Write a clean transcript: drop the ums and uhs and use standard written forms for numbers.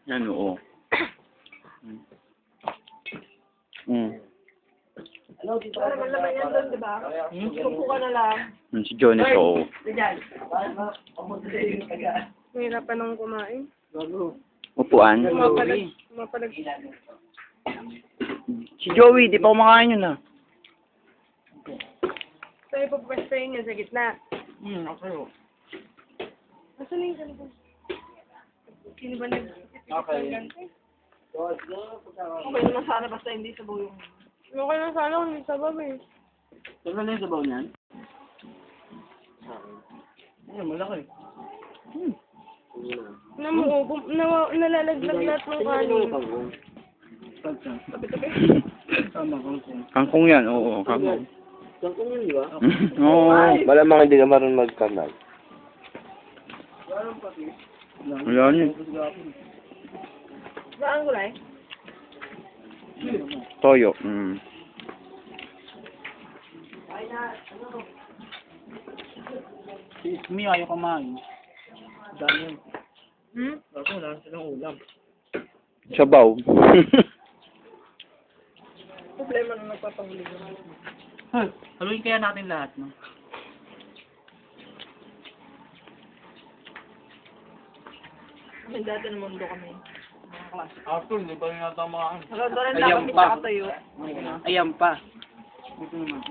Yan, oo. Para malaman yan doon, di ba? Sumpo ka na lang. Si Jonas, oo. Mahirapan nang kumain. Upuan. Mapalag. Si Joey, di pa kumakain yun ah. So, ipapwestuhin niya sa gitna. Okay. Nasaan na yung ganito? Sino ba Okay. Okay naman sana basta hindi sabaw yung... Okay lang sana kung hindi sabaw eh. Saan na yung sabaw niyan? Malaki. Nalalaglag lahat ng kanin. Tabi-tabi. Tama, kangkong. Kangkong yan, oo, kangkong. Kangkong yun, di ba? Oo. Malamang hindi ka marunong magkanal. Wala yun. Saan gulay? Toyo. Si Ismi ayaw kumain. Dami. Ako, wala silang ulam. Sabaw. Problema na nagpapahuli ko. Haluin kaya natin lahat, no? Kasi dati ng mundo kami. Mga klase. Arthur, hindi pa rin natamaan. Doon Ayan kami pa. sa katayo. Ayan pa. Ito naman.